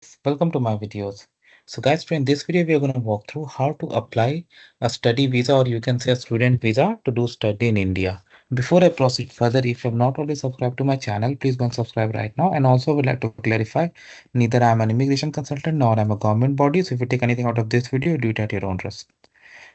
guys, welcome to my videos. So guys, in this video we are going to walk through how to apply a study visa, or you can say a student visa, to do study in India. Before I proceed further, if you have not already subscribed to my channel, please go and subscribe right now. And also would like to clarify, neither I am an immigration consultant nor I am a government body. So if you take anything out of this video, do it at your own risk.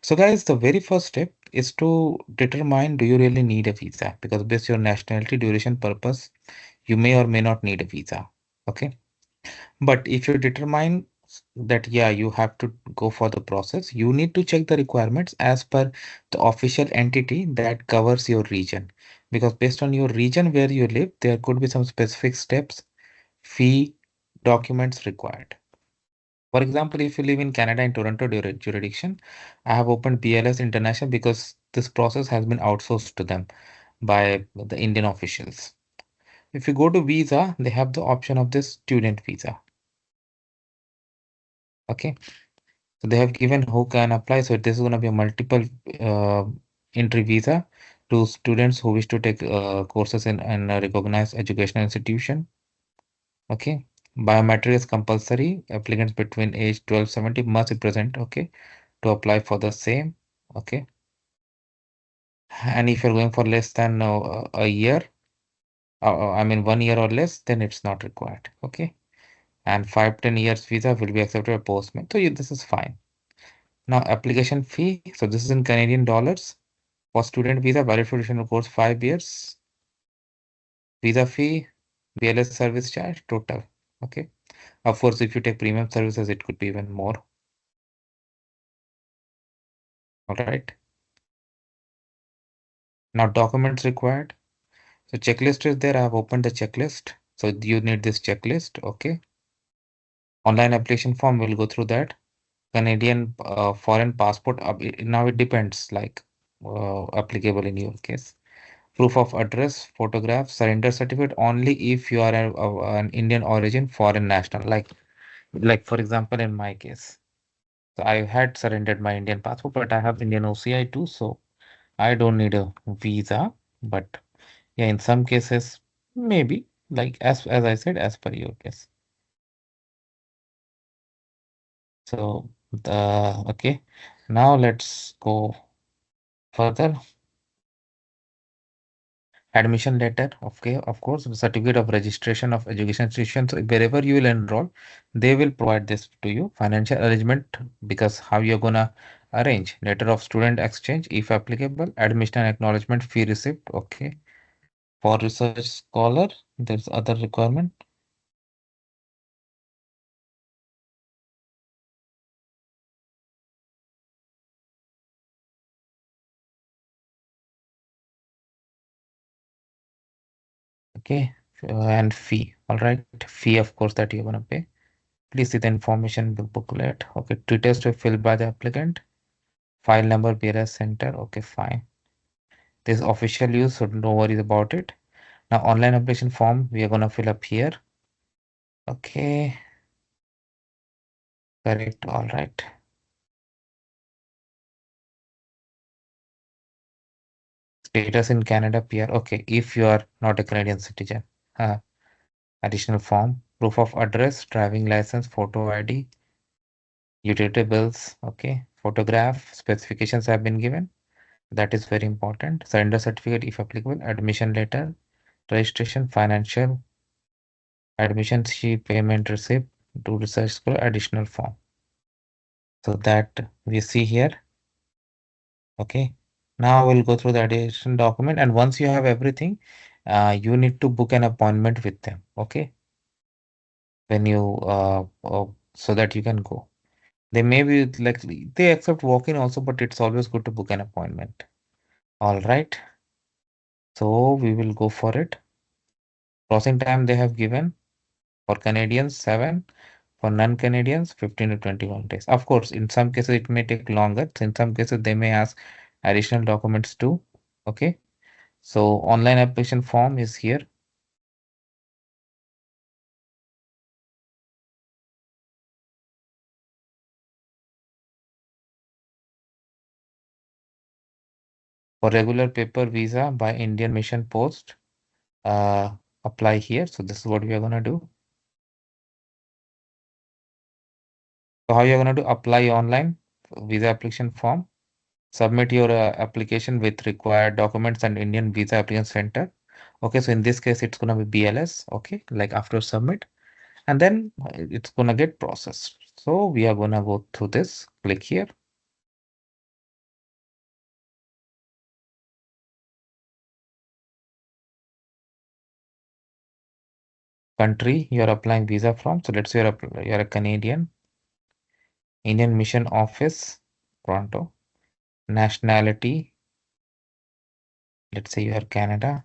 So guys, the very first step is to determine, do you really need a visa? Because based on your nationality, duration, purpose, you may or may not need a visa. Okay. But if you determine that, yeah, you have to go for the process, you need to check the requirements as per the official entity that covers your region. Because based on your region where you live, there could be some specific steps, fee, documents required. For example, if you live in Canada in Toronto jurisdiction, I have opened BLS International because this process has been outsourced to them by the Indian officials. If you go to visa, they have the option of this student visa. Okay. So they have given who can apply. So this is going to be a multiple uh, entry visa to students who wish to take courses in a recognized educational institution. Okay. Biometric is compulsory. Applicants between age 12-70 must be present. Okay. To apply for the same. Okay. And if you're going for less than a year, I mean 1 year or less, then it's not required. Okay. And 5-10 years visa will be accepted by postman. So this is fine. Now application fee. So this is in Canadian dollars. For student visa, valid for duration of course 5 years. Visa fee, BLS service charge, total. Okay. Of course, if you take premium services, it could be even more. All right. Now documents required. So checklist is there. I have opened the checklist. So you need this checklist. Okay. Online application form, we'll go through that. Canadian foreign passport. Now it depends, like applicable in your case. Proof of address, photograph, surrender certificate only if you are an Indian origin foreign national. Like for example, in my case, so I had surrendered my Indian passport, but I have Indian OCI too, so I don't need a visa. But yeah, in some cases, maybe, like as I said, as per your case. So the okay, now let's go further. Admission letter, okay, of course, certificate of registration of education institution. So wherever you will enroll, they will provide this to you. Financial arrangement, because how you're gonna arrange. Letter of student exchange, if applicable. Admission acknowledgement, fee receipt, okay. For research scholar, there's other requirement. Okay, and fee. All right, fee, of course, that you're gonna pay. Please see the information in the booklet. Okay, details to fill by the applicant. File number, BRS center. Okay, fine. This official use, so no worries about it. Now online application form we are gonna fill up here. Okay, correct. All right. Status in Canada, PR. Okay, if you are not a Canadian citizen. Additional form, proof of address, driving license, photo ID, utility bills. Okay, photograph, specifications have been given. That is very important. Surrender certificate if applicable, admission letter, registration, financial, admission sheet, payment receipt, do research school, additional form. So that we see here. Okay. Now we'll go through the additional document, and once you have everything, you need to book an appointment with them. Okay. When you so that you can go. They may be like they accept walk-in also, but it's always good to book an appointment. All right. So we will go for it. Processing time they have given for Canadians 7, for non-Canadians 15 to 21 days. Of course, in some cases it may take longer. In some cases they may ask additional documents too. Okay. So online application form is here. For regular paper visa by Indian Mission Post, uh, apply here. So this is what we are gonna do. So how you're going to apply online visa application form? Submit your application with required documents and Indian Visa Application Center. Okay, so in this case, it's gonna be BLS. Okay, like after submit, and then it's gonna get processed. So we are gonna go through this. Click here. Country you're applying visa from. So let's say you're a Canadian. Indian Mission Office, Toronto. Nationality. Let's say you are Canada.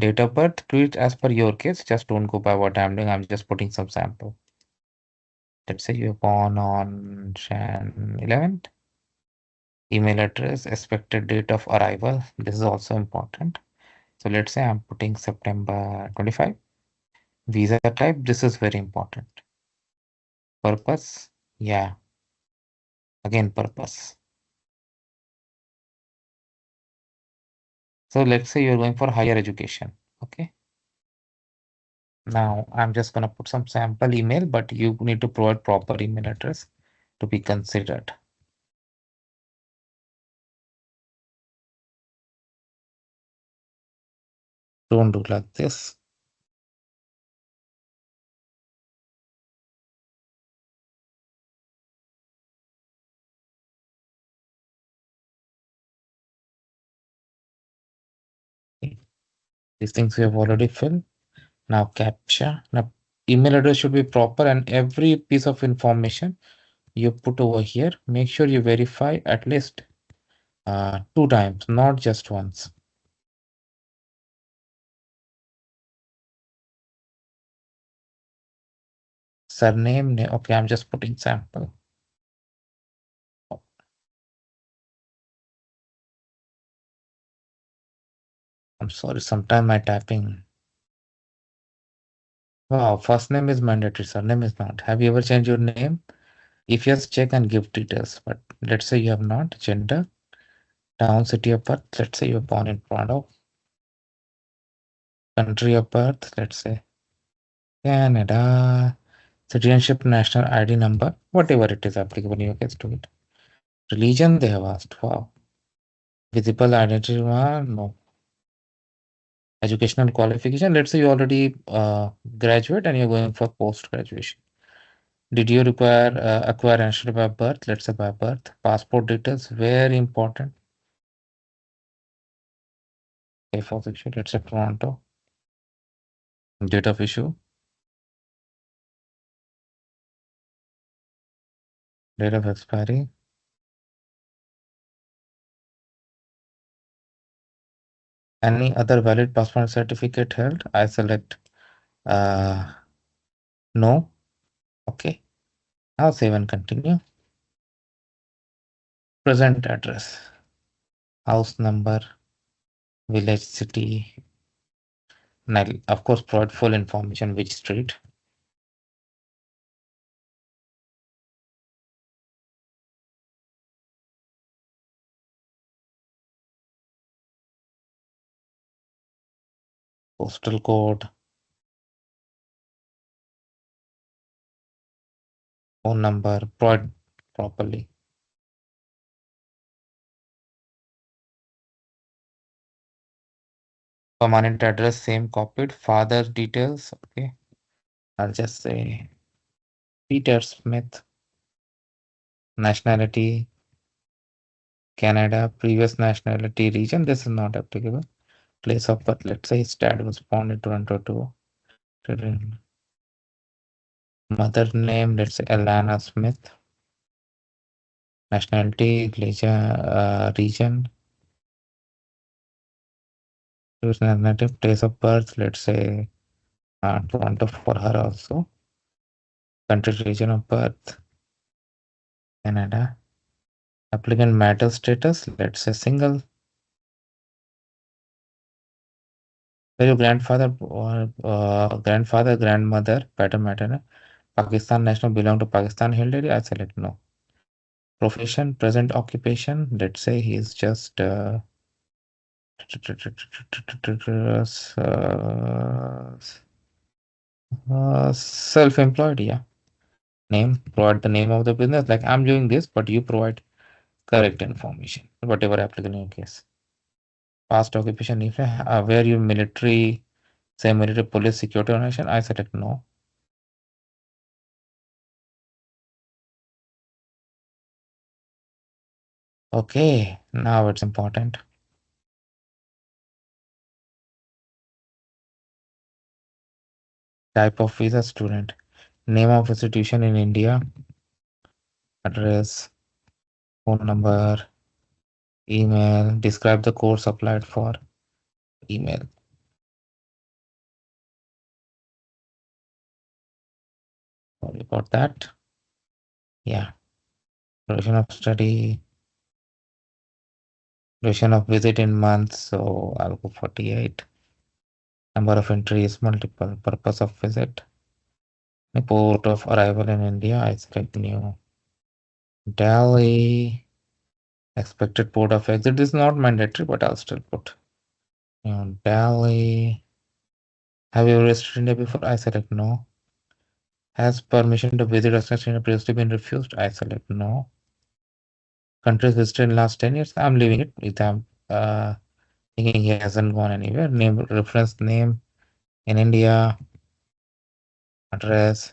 Date of birth, do it as per your case. Just don't go by what I'm doing. I'm just putting some sample. Let's say you're born on Jan 11th. Email address, expected date of arrival. This is also important. So let's say I'm putting September 25. Visa type, this is very important. Purpose, yeah, again purpose. So let's say you're going for higher education. Okay. Now I'm just gonna put some sample email, but you need to provide proper email address to be considered. Don't do like this. These things we have already filled. Now captcha. Now email address should be proper, and every piece of information you put over here, make sure you verify at least 2 times, not just once. Surname, name. Okay, I'm just putting sample. I'm sorry, sometime my typing. Wow, first name is mandatory, surname is not. Have you ever changed your name? If yes, check and give details. But let's say you have not. Gender, town, city of birth. Let's say you're born in Toronto. Country of birth, let's say Canada. Citizenship, national ID number, whatever it is applicable in your case to it. Religion, they have asked. Wow. Visible identity, no. Educational qualification, let's say you already graduate and you're going for post graduation. Did you require acquire national by birth? Let's say by birth. Passport details, very important. A4 issue, let's say Toronto. Date of issue, date of expiry. Any other valid passport certificate held? I select no. Okay. Now save and continue. Present address, house number, village, city. Now, of course, provide full information which street. Postal code, phone number, provide properly. Permanent address, same copied. Father details, okay. I'll just say Peter Smith. Nationality, Canada. Previous nationality, region. This is not applicable. Place of birth, let's say his dad was born in Toronto too. Mother name, let's say Alana Smith. Nationality, region. Choose an alternative place of birth, let's say Toronto for her also. Country, region of birth, Canada. Applicant marital status, let's say single. Where your grandfather or grandfather, grandmother, pater, maternal, Pakistan national belong to Pakistan held area, I select no. Profession, present occupation, let's say he is just self-employed, yeah. Name, provide the name of the business. Like I'm doing this, but you provide correct information, whatever applicable in your case. Past occupation, if where you military, say military, police, security organization, I select no. Okay, now it's important. Type of visa, student. Name of institution in India, address, phone number, email. Describe the course applied for, email. Sorry about that. Yeah. Duration of study, duration of visit in months. So I'll go 48. Number of entries, multiple. Purpose of visit. The port of arrival in India, I select new. Delhi. Expected port of exit is not mandatory, but I'll still put New Delhi. Have you visited India before? I select no. Has permission to visit Australia previously been refused? I select no. Countries visited in last 10 years? I'm leaving it with thinking he hasn't gone anywhere. Name, reference name in India, address,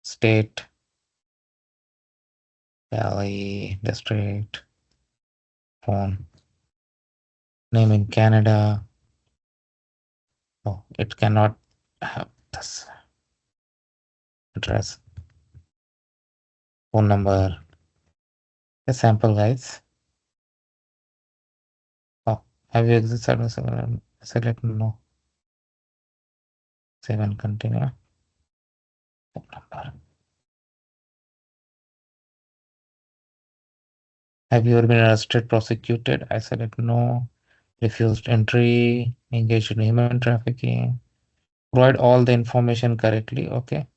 state, Delhi, district, phone. Name in Canada. Oh, it cannot have this address, phone number. The sample, guys. Oh, have you exited? Select no. Save and continue. Phone number. Have you ever been arrested, prosecuted? I select no. Refused entry, engaged in human trafficking. Provide all the information correctly. Okay.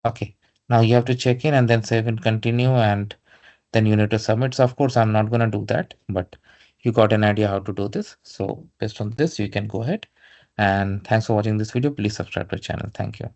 Okay. Now you have to check in and then save and continue, and then you need to submit. So of course, I'm not going to do that, but you got an idea how to do this. So based on this, you can go ahead. And thanks for watching this video. Please subscribe to the channel. Thank you.